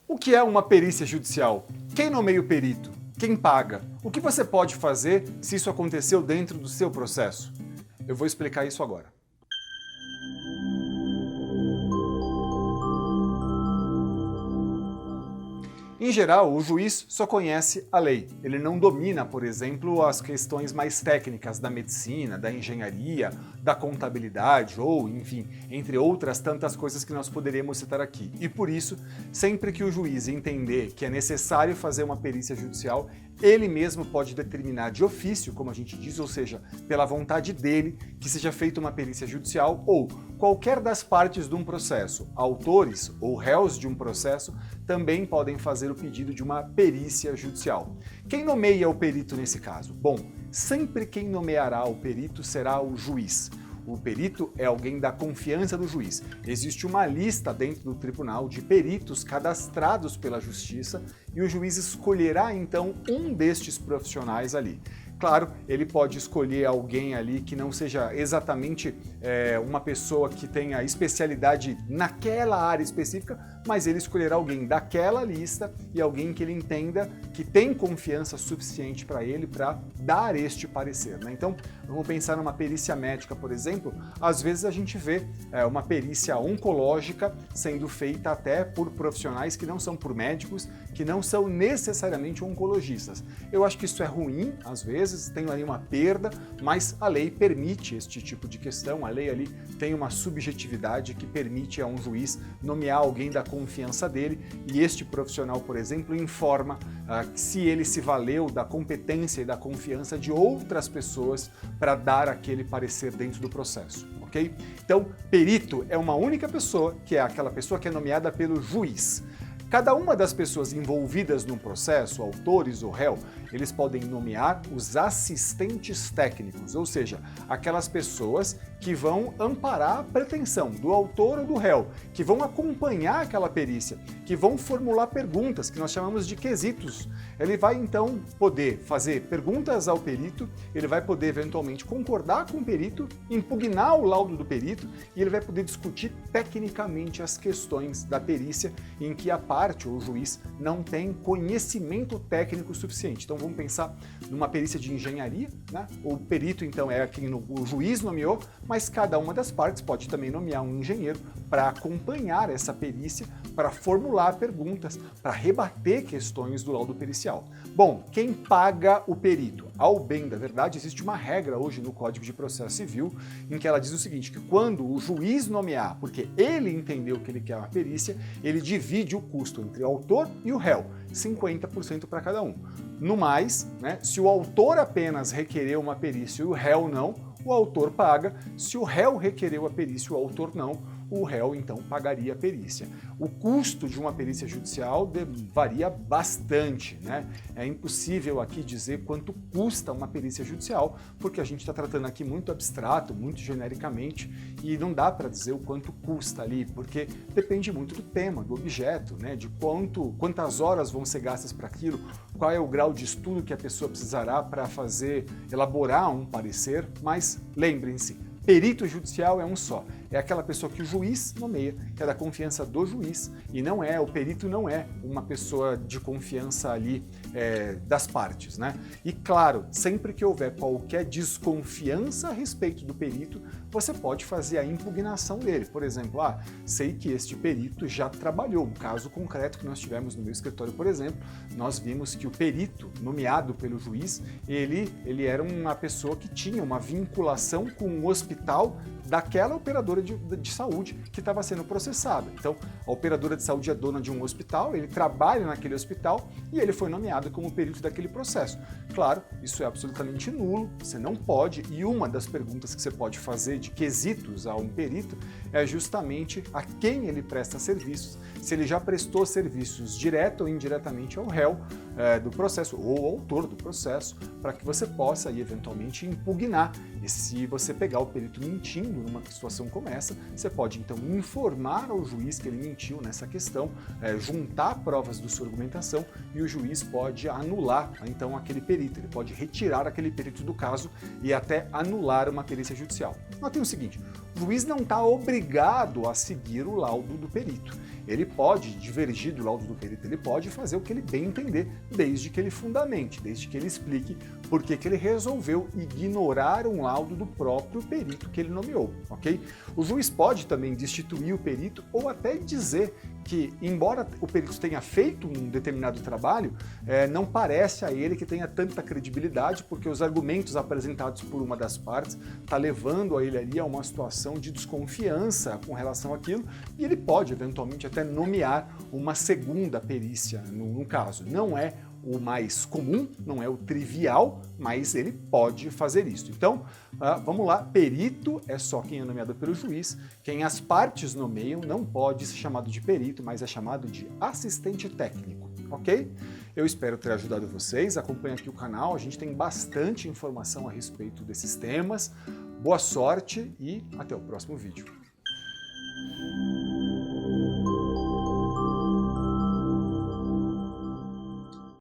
O que é uma perícia judicial? Quem nomeia o perito? Quem paga? O que você pode fazer se isso aconteceu dentro do seu processo? Eu vou explicar isso agora. Em geral, o juiz só conhece a lei. Ele não domina, por exemplo, as questões mais técnicas da medicina, da engenharia, da contabilidade ou, enfim, entre outras tantas coisas que nós poderíamos citar aqui. E por isso, sempre que o juiz entender que é necessário fazer uma perícia judicial, ele mesmo pode determinar de ofício, como a gente diz, ou seja, pela vontade dele, que seja feita uma perícia judicial ou qualquer das partes de um processo, autores ou réus de um processo, também podem fazer o pedido de uma perícia judicial. Quem nomeia o perito nesse caso? Bom, sempre quem nomeará o perito será o juiz. O perito é alguém da confiança do juiz. Existe uma lista dentro do tribunal de peritos cadastrados pela justiça e o juiz escolherá então um destes profissionais ali. Claro, ele pode escolher alguém ali que não seja exatamente uma pessoa que tenha especialidade naquela área específica, mas ele escolherá alguém daquela lista e alguém que ele entenda que tem confiança suficiente para ele para dar este parecer, né? Então, vamos pensar numa perícia médica, por exemplo, às vezes a gente vê uma perícia oncológica sendo feita até por profissionais que não são por médicos, que não são necessariamente oncologistas. Eu acho que isso é ruim, às vezes, tem ali uma perda, mas a lei permite este tipo de questão, a lei ali tem uma subjetividade que permite a um juiz nomear alguém da confiança dele e este profissional, por exemplo, informa se ele se valeu da competência e da confiança de outras pessoas para dar aquele parecer dentro do processo, ok? Então, perito é uma única pessoa, que é aquela pessoa que é nomeada pelo juiz. Cada uma das pessoas envolvidas no processo, autores ou réu, eles podem nomear os assistentes técnicos, ou seja, aquelas pessoas que vão amparar a pretensão do autor ou do réu, que vão acompanhar aquela perícia, que vão formular perguntas, que nós chamamos de quesitos. Ele vai então poder fazer perguntas ao perito, ele vai poder eventualmente concordar com o perito, impugnar o laudo do perito e ele vai poder discutir tecnicamente as questões da perícia em que a parte ou o juiz não tem conhecimento técnico suficiente. Então vamos pensar numa perícia de engenharia, né? O perito então é quem o juiz nomeou, mas cada uma das partes pode também nomear um engenheiro para acompanhar essa perícia, para formular perguntas, para rebater questões do laudo pericial. Bom, quem paga o perito? Ao bem da verdade, existe uma regra hoje no Código de Processo Civil em que ela diz o seguinte, que quando o juiz nomear, porque ele entendeu que ele quer uma perícia, ele divide o custo entre o autor e o réu, 50% para cada um. No mais, né, se o autor apenas requereu uma perícia e o réu não, o autor paga. Se o réu requereu a perícia e o autor não, o réu então pagaria a perícia. O custo de uma perícia judicial varia bastante, né? É impossível aqui dizer quanto custa uma perícia judicial, porque a gente está tratando aqui muito abstrato, muito genericamente, e não dá para dizer o quanto custa ali, porque depende muito do tema, do objeto, né? De quantas horas vão ser gastas para aquilo, qual é o grau de estudo que a pessoa precisará para elaborar um parecer, mas lembrem-se, perito judicial é um só, é aquela pessoa que o juiz nomeia, que é da confiança do juiz, e o perito não é uma pessoa de confiança ali das partes, né? E claro, sempre que houver qualquer desconfiança a respeito do perito, você pode fazer a impugnação dele. Por exemplo, sei que este perito já trabalhou, um caso concreto que nós tivemos no meu escritório, por exemplo, nós vimos que o perito nomeado pelo juiz, ele era uma pessoa que tinha uma vinculação com o hospital daquela operadora de saúde que estava sendo processada. Então, a operadora de saúde é dona de um hospital, ele trabalha naquele hospital e ele foi nomeado como perito daquele processo. Claro, isso é absolutamente nulo, você não pode, e uma das perguntas que você pode fazer de quesitos a um perito é justamente a quem ele presta serviços, se ele já prestou serviços direto ou indiretamente ao réu, do processo ou o autor do processo, para que você possa aí, eventualmente impugnar. E se você pegar o perito mentindo numa situação como essa, você pode então informar ao juiz que ele mentiu nessa questão, juntar provas da sua argumentação e o juiz pode anular então aquele perito, ele pode retirar aquele perito do caso e até anular uma perícia judicial. Notem o seguinte, o juiz não está obrigado a seguir o laudo do perito. Ele pode divergir do laudo do perito, ele pode fazer o que ele bem entender, desde que ele fundamente, desde que ele explique por que ele resolveu ignorar um laudo do próprio perito que ele nomeou, ok? O juiz pode também destituir o perito ou até dizer que, embora o perito tenha feito um determinado trabalho, não parece a ele que tenha tanta credibilidade, porque os argumentos apresentados por uma das partes está levando a ele ali a uma situação de desconfiança com relação àquilo, e ele pode, eventualmente, até nomear uma segunda perícia no caso. Não é o mais comum, não é o trivial, mas ele pode fazer isso. Então, vamos lá, perito é só quem é nomeado pelo juiz, quem as partes nomeiam não pode ser chamado de perito, mas é chamado de assistente técnico, ok? Eu espero ter ajudado vocês, acompanhe aqui o canal, a gente tem bastante informação a respeito desses temas. Boa sorte e até o próximo vídeo.